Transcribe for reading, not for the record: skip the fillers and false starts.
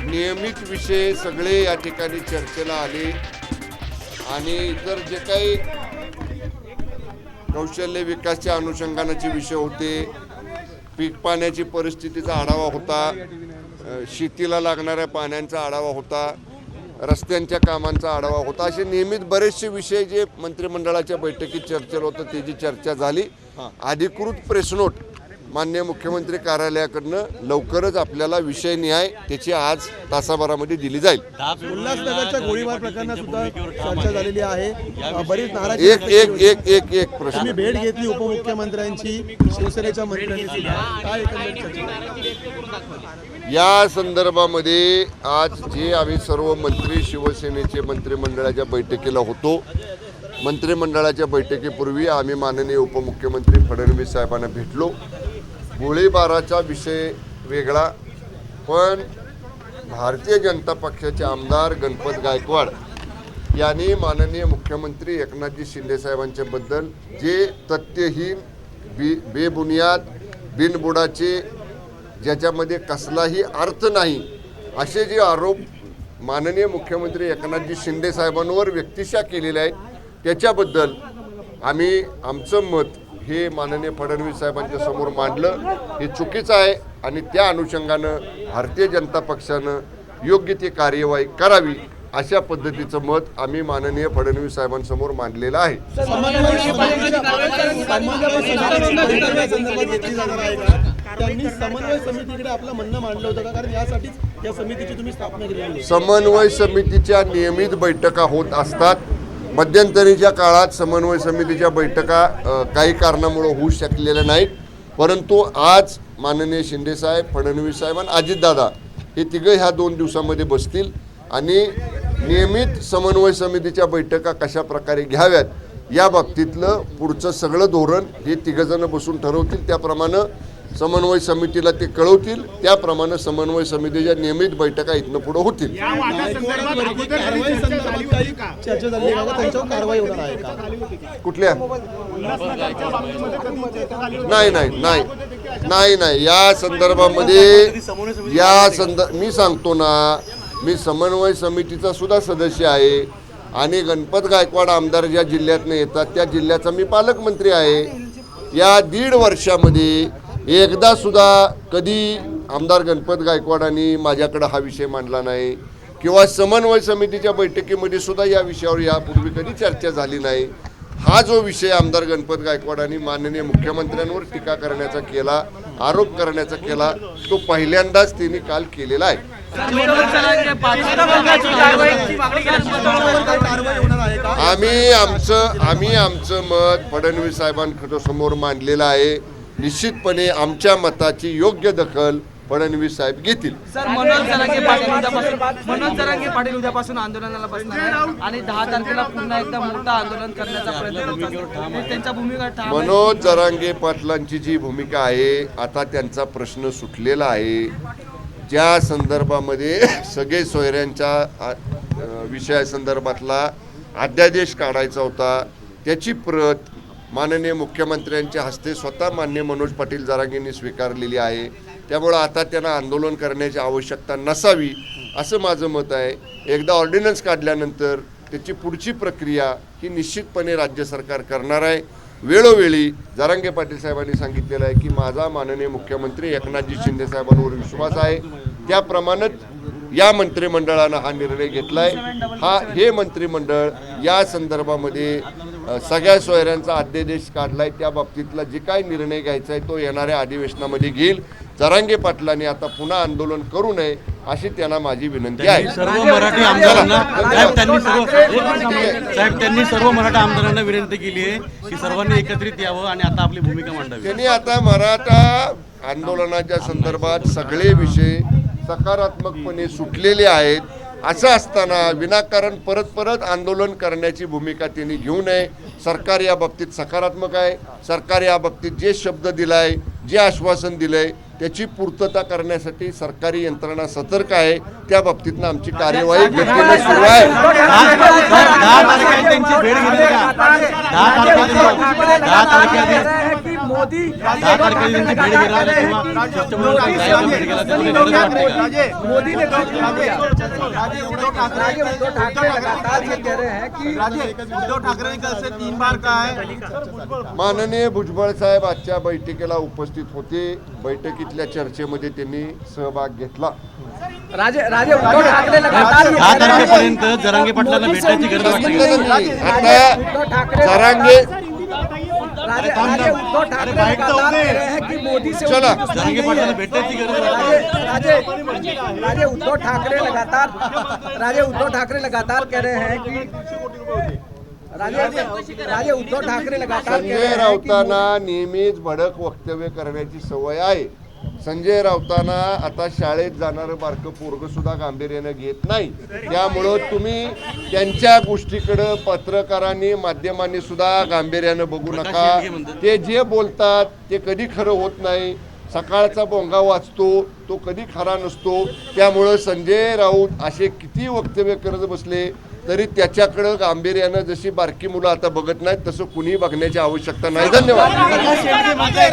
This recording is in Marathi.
नियमित विषय सगळे या ठिकाणी चर्चेला आले आणि इतर जे काही कौशल्य विकासच्या अनुषंगानाचे विषय होते, पीक पाण्याची परिस्थितीचा आढावा होता, शेतीला लागणाऱ्या पाण्याचा आढावा होता, रस्त्यांच्या कामांचा आढावा होता, असे नियमित बरेचसे विषय जे मंत्रिमंडळाच्या बैठकीत चर्चेला होतं त्याची चर्चा झाली। अधिकृत प्रेस नोट माननीय मुख्यमंत्री कार्यालयाकडनं लवकरच आपल्याला विषय निहाय त्याची आज तासाभरामध्ये दिली जाईल। उल्हासनगरच्या गोळीबार प्रकरणात सुद्धा चर्चा झालेली आहे, बरीच नाराजी एक प्रश्न मी भेट घेतली उपमुख्यमंत्र्यांची, शिवसेनेच्या मंत्र्यांनी सुद्धा, काय एकंदरीत चर्चा? या संदर्भामध्ये आज जे आम्ही सर्व मंत्री शिवसेनेचे मंत्रिमंडळाच्या बैठकीला होतो, मंत्रिमंडळाच्या बैठकीपूर्वी आम्ही माननीय उपमुख्यमंत्री फडणवीस साहेबांना भेटलो। गोळीबाराचा विषय वेगळा, पण भारतीय जनता पक्षाचे आमदार गणपत गायकवाड यांनी माननीय मुख्यमंत्री एकनाथजी शिंदे साहेबांच्याबद्दल जे तथ्यहीन, बेबुनियाद, बिनबुडाचे, ज्याच्यामध्ये कसलाही अर्थ नाही असे जे आरोप माननीय मुख्यमंत्री एकनाथजी शिंदे साहेबांवर व्यक्तिशः केलेले आहेत, त्याच्याबद्दल आम्ही आमचं मत हे माननीय फडणवीस साहेबांच्या समोर मांडलं। हे चुकीचं आहे आणि त्या अनुषंगानं भारतीय जनता पक्षानं योग्य ती कार्यवाही करावी अशा पद्धतीचं मत आम्ही माननीय फडणवीस साहेबांसमोर मांडलेलं आहे। त्यांनी समन्वय समितीकडे आपलं म्हणणं मांडलं होतं का? कारण यासाठीच या समितीची तुम्ही स्थापना केली। समन्वय समितीच्या नियमित बैठका होत असतात। मध्यंतरीच्या काळात समन्वय समितीच्या बैठका काही कारणामुळे होऊ शकलेल्या नाहीत, परंतु आज माननीय शिंदे साहेब, फडणवीस साहेब आणि अजितदादा हे तिघं ह्या 2 दिवसामध्ये बसतील आणि नियमित समन्वय समितीच्या बैठका कशा प्रकारे घ्याव्यात या बाबतीतलं पुढचं सगळं धोरण हे तिघंजण बसून ठरवतील। त्याप्रमाणे समन्वय समितीला ते कळवतील, त्याप्रमाणे समन्वय समितीच्या नियमित बैठका इथनं पुढे होतील। कुठल्या? नाही या संदर्भामध्ये मी सांगतो ना, मी समन्वय समितीचा सुद्धा सदस्य आहे आणि गणपत गायकवाड आमदार ज्या जिल्ह्यातनं येतात त्या जिल्ह्याचा मी पालकमंत्री आहे। या 1.5 वर्षामध्ये एकदा सुद्धा कधी आमदार गणपत गायकवाडांनी माझ्याकडे हा विषय मांडला नाही किंवा समन्वय समितीच्या बैठकीमध्ये सुद्धा या विषयावर यापूर्वी कधी चर्चा झाली नाही। हा जो विषय आमदार गणपत गायकवाडांनी माननीय मुख्यमंत्र्यांवर टीका करण्याचा केला, आरोप करण्याचा केला, तो पहिल्यांदाच त्यांनी काल केलेला आहे। आम्ही आमचं मत फडणवीस साहेबांसमोर मांडलेलं आहे। निश्चितपणे आमच्या मताची योग्य दखल फडणवीस साहेब घेतील। सर, मनोज जरांगे पाटील उद्यापासून आंदोलनाला बसणार आहे आणि 10 तारखेला पुन्हा एकदा मोठा आंदोलन करण्याचा प्रयत्न करतात। त्यांच्या भूमिका ठाम आहे। मनोज जरांगे पाटलांची जी भूमिका आहे, आता त्यांचा प्रश्न सुटलेला आहे। ज्या संदर्भामध्ये सगळे सोयऱ्यांच्या विषयासंदर्भातला अध्यादेश काढायचा होता त्याची प्रत माननीय मुख्यमंत्र्यांच्या हस्ते स्वतः माननीय मनोज पाटील जरांगेंनी स्वीकारलेली आहे। त्यामुळे आता त्यांना आंदोलन करण्याची आवश्यकता नसावी असं माझं मत आहे। एकदा ऑर्डिनन्स काढल्यानंतर त्याची पुढची प्रक्रिया ही निश्चितपणे राज्य सरकार करणार आहे। वेळोवेळी जरांगे पाटील साहेबांनी सांगितलेलं आहे की माझा माननीय मुख्यमंत्री एकनाथजी शिंदे साहेबांवर विश्वास आहे, त्याप्रमाणेच या मंत्रिमंडळानं हा निर्णय घेतला आहे। हे मंत्रिमंडळ या संदर्भामध्ये सगळ्या सोयऱ्यांचा अध्यादेश काढलाय, त्या बाबतीतला जे काही निर्णय घ्यायचा आहे तो येणाऱ्या अधिवेशनामध्ये घेईल। जरांगे पाटलांनी आता पुन्हा आंदोलन करू नये अशी त्यांना माझी विनंती आहे। सर्व मराठी आमदारांना त्यांनी सर्व मराठा आमदारांना विनंती केली आहे की सर्वांनी एकत्रित यावं आणि आता आपली भूमिका मांडावी। त्यांनी आता मराठा आंदोलनाच्या संदर्भात सगळे विषय सकारात्मकपणे सुटलेले आहेत। असं असताना विनाकारण परत आंदोलन करण्याची भूमिका त्यांनी घेऊ नये। सरकार या बाबतीत सकारात्मक आहे। सरकार या बाबतीत जे शब्द दिलाय, जे आश्वासन दिलंय त्याची पूर्तता करण्यासाठी सरकारी यंत्रणा सतर्क आहे। त्या बाबतीतनं आमची कार्यवाही गतीने सुरू आहे। 10 तारखेला मोदी 10 तारखेला त्यांची भेट घेणार किंवा शिष्टमंडळ जायला भेट गेला तर तुम्ही गरज वाटते का? मोदी ने उद्धव ठाकरे लगातार ये कह रहे हैं कि उद्धव ठाकरे ने कल से 3 बार कहा है। माननीय भुजबळ साहेब आजच्या बैठकीला उपस्थित होते. बैठकीतल्या चर्चेमध्ये त्यांनी सहभाग घेतला. राजे उद्धव ठाकरे लगातार 10 तारखेपर्यंत जरांगे पाटलांना भेटायची गरज वाटते का? आता जरांगे राजे उद्धव ठाकरे लगातार कह रहे हैं कि मोदी से चला. जरांगे पाटलांना भेटायची गरज वाटते राजे उद्धव ठाकरे लगातार कह रहे हैं कि राजे उद्धव ठाकरे लगातार कह रहे संजय हैं कि राऊतांना नेहमीच भडक वक्तव्य करण्याची सवय आहे. संजय राऊतांना आता शाळेत जाणारं बारकं पोरग सुद्धा गांभीर्यानं घेत नाही. त्यामुळं तुम्ही त्यांच्या गोष्टीकडं पत्रकारांनी माध्यमांनी सुद्धा गांभीर्यानं बघू नका. ते जे बोलतात ते कधी खरं होत नाही. सकाळचा बोंगा वाचतो तो कधी खरा नसतो. त्यामुळं संजय राऊत असे किती वक्तव्य करत बसले तरी त्याच्याकडं गांभीर्यानं जशी बारकी मुलं आता बघत नाहीत तसं कुणी बघण्याची आवश्यकता नाही. धन्यवाद.